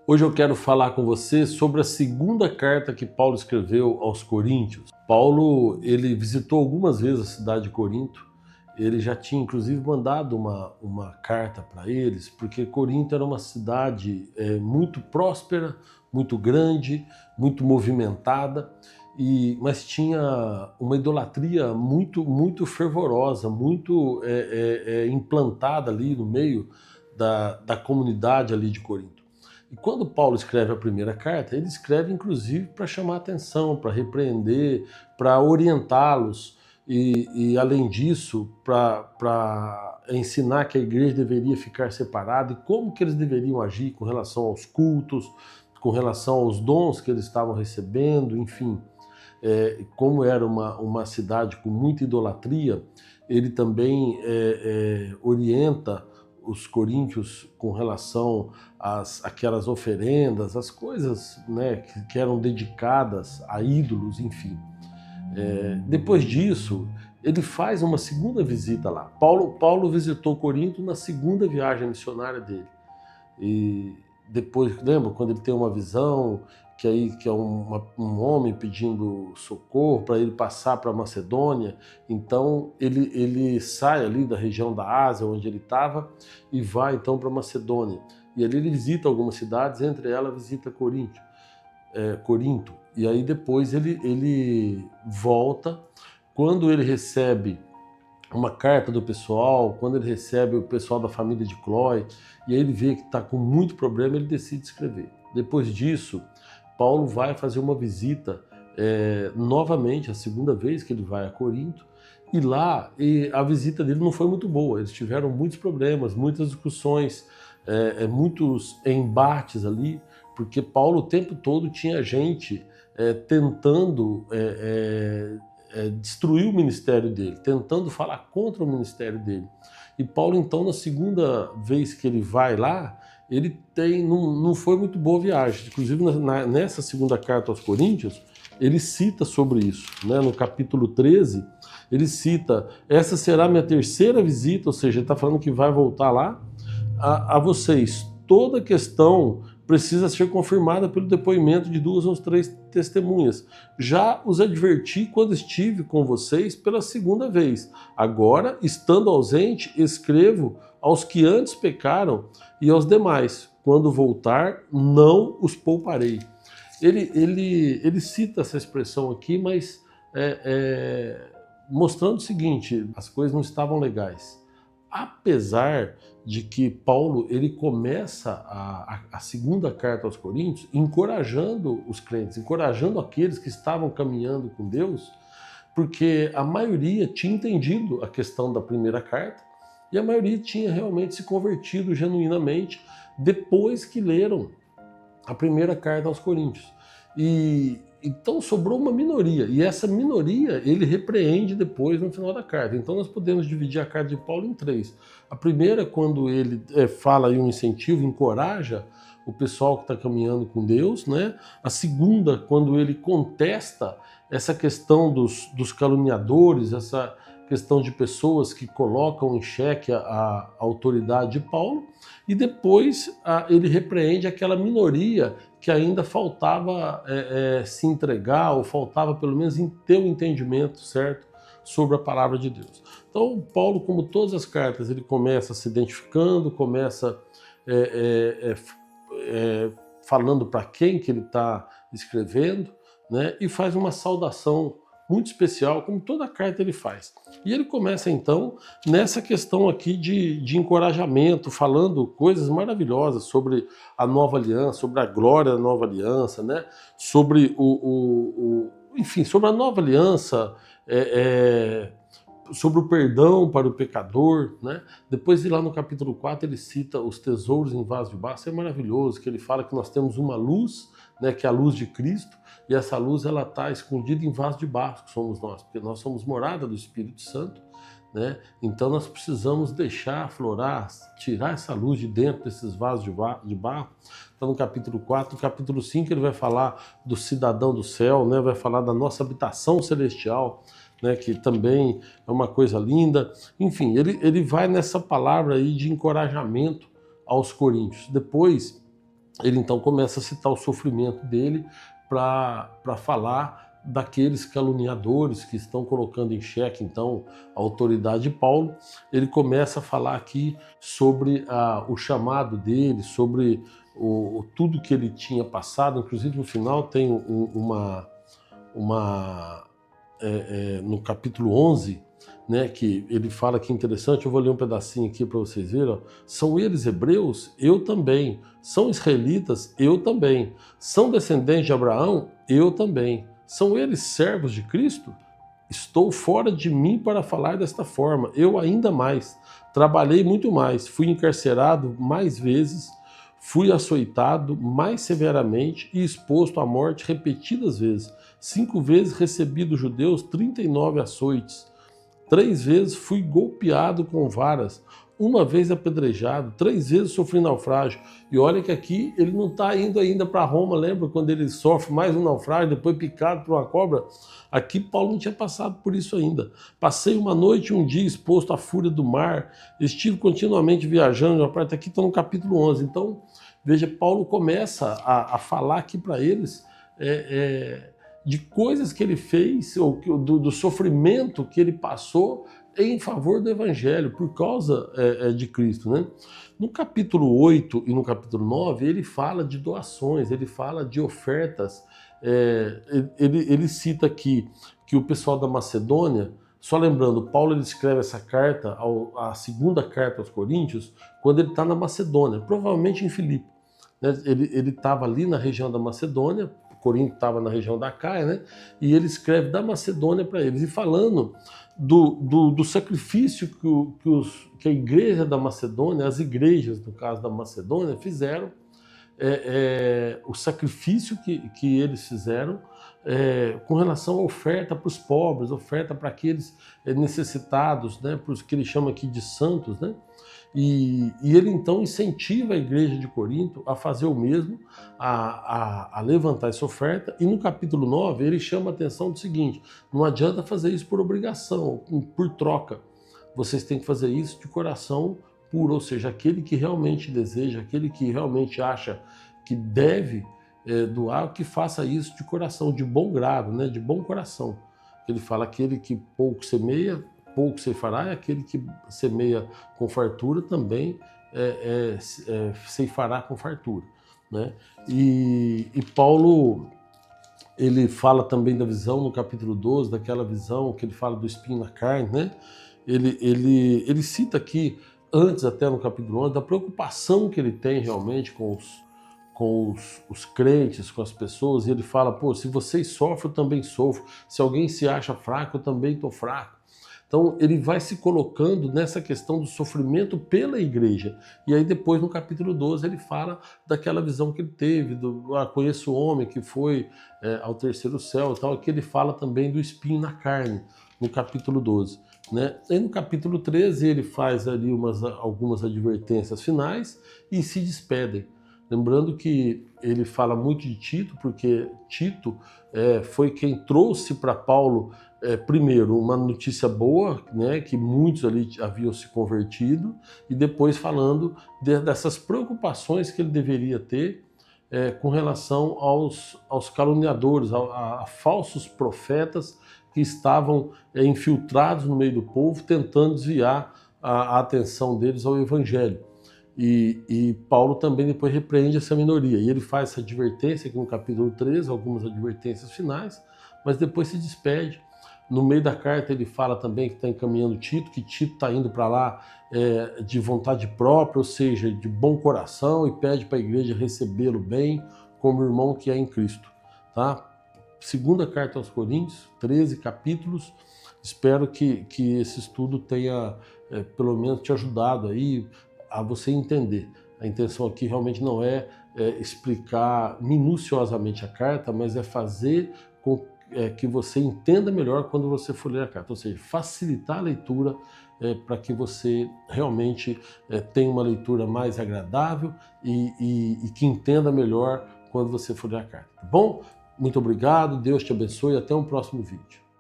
Hoje eu quero falar com você sobre a segunda carta que Paulo escreveu aos Coríntios. Paulo, ele visitou algumas vezes a cidade de Corinto. Ele já tinha inclusive mandado uma carta para eles, porque Corinto era uma cidade muito próspera, muito grande, muito movimentada, mas tinha uma idolatria muito fervorosa, muito implantada ali no meio da comunidade ali de Corinto. E quando Paulo escreve a primeira carta, ele escreve inclusive para chamar atenção, para repreender, para orientá-los e além disso, para ensinar que a igreja deveria ficar separada e como que eles deveriam agir com relação aos cultos, com relação aos dons que eles estavam recebendo, enfim. Como era uma cidade com muita idolatria, ele também orienta os coríntios com relação àquelas oferendas, as coisas, né, que eram dedicadas a ídolos, enfim. Depois disso, ele faz uma segunda visita lá. Paulo visitou Corinto na segunda viagem missionária dele. E depois, lembra quando ele tem uma visão que é um homem pedindo socorro para ele passar para Macedônia? Então ele sai ali da região da Ásia, onde ele estava, e vai então para Macedônia. E ali ele visita algumas cidades, entre elas visita Corinto. E aí depois ele volta. Quando ele recebe uma carta do pessoal, quando ele recebe o pessoal da família de Cloé, e aí ele vê que está com muito problema, ele decide escrever. Depois disso, Paulo vai fazer uma visita novamente, a segunda vez que ele vai a Corinto, e lá a visita dele não foi muito boa. Eles tiveram muitos problemas, muitas discussões, muitos embates ali, porque Paulo o tempo todo tinha gente tentando destruir o ministério dele, tentando falar contra o ministério dele. E Paulo, então, na segunda vez que ele vai lá, ele não foi muito boa viagem. Inclusive, nessa segunda carta aos Coríntios, ele cita sobre isso, né? No capítulo 13, ele cita: essa será a minha terceira visita, ou seja, ele está falando que vai voltar lá a vocês. Toda questão precisa ser confirmada pelo depoimento de 2 ou 3 testemunhas. Já os adverti quando estive com vocês pela segunda vez. Agora, estando ausente, escrevo aos que antes pecaram e aos demais. Quando voltar, não os pouparei. Ele cita essa expressão aqui, mas mostrando o seguinte: as coisas não estavam legais. Apesar de que Paulo ele começa a segunda carta aos Coríntios encorajando os crentes, encorajando aqueles que estavam caminhando com Deus, porque a maioria tinha entendido a questão da primeira carta e a maioria tinha realmente se convertido genuinamente depois que leram a primeira carta aos Coríntios. Então sobrou uma minoria, e essa minoria ele repreende depois no final da carta. Então nós podemos dividir a carta de Paulo em 3. A primeira, quando ele fala aí um incentivo, encoraja o pessoal que está caminhando com Deus, né? A segunda, quando ele contesta essa questão dos caluniadores, essa questão de pessoas que colocam em xeque a autoridade de Paulo, e depois ele repreende aquela minoria que ainda faltava se entregar, ou faltava pelo menos ter o entendimento certo sobre a palavra de Deus. Então Paulo, como todas as cartas, ele começa se identificando, começa falando para quem que ele está escrevendo, né, e faz uma saudação muito especial, como toda carta ele faz. E ele começa então nessa questão aqui de encorajamento, falando coisas maravilhosas sobre a nova aliança, sobre a glória da nova aliança, né? Sobre enfim, sobre a nova aliança, sobre o perdão para o pecador, né? Depois, lá no capítulo 4, ele cita os tesouros em vaso de barro. Isso é maravilhoso, que ele fala que nós temos uma luz, né, que é a luz de Cristo, e essa luz ela está escondida em vaso de barro, que somos nós, porque nós somos morada do Espírito Santo, né? Então nós precisamos deixar aflorar, tirar essa luz de dentro desses vasos de barro. Então no capítulo 4, no capítulo 5 ele vai falar do cidadão do céu, né? Vai falar da nossa habitação celestial, né? Que também é uma coisa linda. Enfim, ele vai nessa palavra aí de encorajamento aos coríntios. Depois ele então começa a citar o sofrimento dele para falar daqueles caluniadores que estão colocando em xeque então a autoridade de Paulo. Ele começa a falar aqui sobre o chamado dele, sobre tudo que ele tinha passado. Inclusive no final tem no capítulo 11, né, que ele fala que é interessante. Eu vou ler um pedacinho aqui para vocês verem. Ó. São eles hebreus? Eu também. São israelitas? Eu também. São descendentes de Abraão? Eu também. São eles servos de Cristo? Estou fora de mim para falar desta forma. Eu ainda mais. Trabalhei muito mais. Fui encarcerado mais vezes. Fui açoitado mais severamente e exposto à morte repetidas vezes. 5 vezes recebi dos judeus 39 açoites. 3 vezes fui golpeado com varas, 1 vez apedrejado, 3 vezes sofri naufrágio. E olha que aqui ele não está indo ainda para Roma, lembra quando ele sofre mais um naufrágio, depois picado por uma cobra? Aqui Paulo não tinha passado por isso ainda. Passei uma noite e um dia exposto à fúria do mar, estive continuamente viajando, aqui está no capítulo 11. Então, veja, Paulo começa a falar aqui para eles de coisas que ele fez, ou do sofrimento que ele passou em favor do Evangelho, por causa de Cristo, né? No capítulo 8 e no capítulo 9, ele fala de doações, ele fala de ofertas. Ele cita aqui que o pessoal da Macedônia, só lembrando, Paulo ele escreve essa carta, a segunda carta aos Coríntios, quando ele está na Macedônia, provavelmente em Filipe. Né? Ele estava ali na região da Macedônia, Corinto estava na região da Caia, né? E ele escreve da Macedônia para eles, e falando do sacrifício que a igreja da Macedônia, as igrejas, no caso da Macedônia, fizeram, o sacrifício que eles fizeram com relação à oferta para os pobres, oferta para aqueles necessitados, né? Para os que ele chama aqui de santos, né? E ele então incentiva a igreja de Corinto a fazer o mesmo, a levantar essa oferta. E no capítulo 9 ele chama a atenção do seguinte: não adianta fazer isso por obrigação, por troca. Vocês têm que fazer isso de coração puro, ou seja, aquele que realmente deseja, aquele que realmente acha que deve doar, que faça isso de coração, de bom grado, né? De bom coração. Ele fala: aquele que pouco semeia, pouco ceifará, e aquele que semeia com fartura também ceifará com fartura, né? E Paulo, ele fala também da visão no capítulo 12, daquela visão que ele fala do espinho na carne, né? Ele cita aqui, antes até no capítulo 11, da preocupação que ele tem realmente com os crentes, com as pessoas, e ele fala: pô, se vocês sofrem, eu também sofro. Se alguém se acha fraco, eu também estou fraco. Então ele vai se colocando nessa questão do sofrimento pela igreja. E aí depois no capítulo 12 ele fala daquela visão que ele teve, conheço o homem que foi ao terceiro céu e tal, que ele fala também do espinho na carne, no capítulo 12. Né? E no capítulo 13 ele faz ali algumas advertências finais e se despedem. Lembrando que ele fala muito de Tito, porque Tito foi quem trouxe para Paulo, primeiro, uma notícia boa, né, que muitos ali haviam se convertido, e depois falando dessas preocupações que ele deveria ter com relação aos caluniadores, a falsos profetas que estavam infiltrados no meio do povo, tentando desviar a atenção deles ao Evangelho. E Paulo também depois repreende essa minoria. E ele faz essa advertência aqui no capítulo 13, algumas advertências finais, mas depois se despede. No meio da carta ele fala também que está encaminhando Tito, que Tito está indo para lá de vontade própria, ou seja, de bom coração, e pede para a igreja recebê-lo bem, como irmão que é em Cristo. Tá? Segunda carta aos Coríntios, 13 capítulos. Espero que esse estudo tenha pelo menos te ajudado aí a você entender. A intenção aqui realmente não é explicar minuciosamente a carta, mas é fazer com que você entenda melhor quando você for ler a carta, ou seja, facilitar a leitura para que você realmente tenha uma leitura mais agradável e que entenda melhor quando você for ler a carta. Tá bom? Muito obrigado, Deus te abençoe e até um próximo vídeo.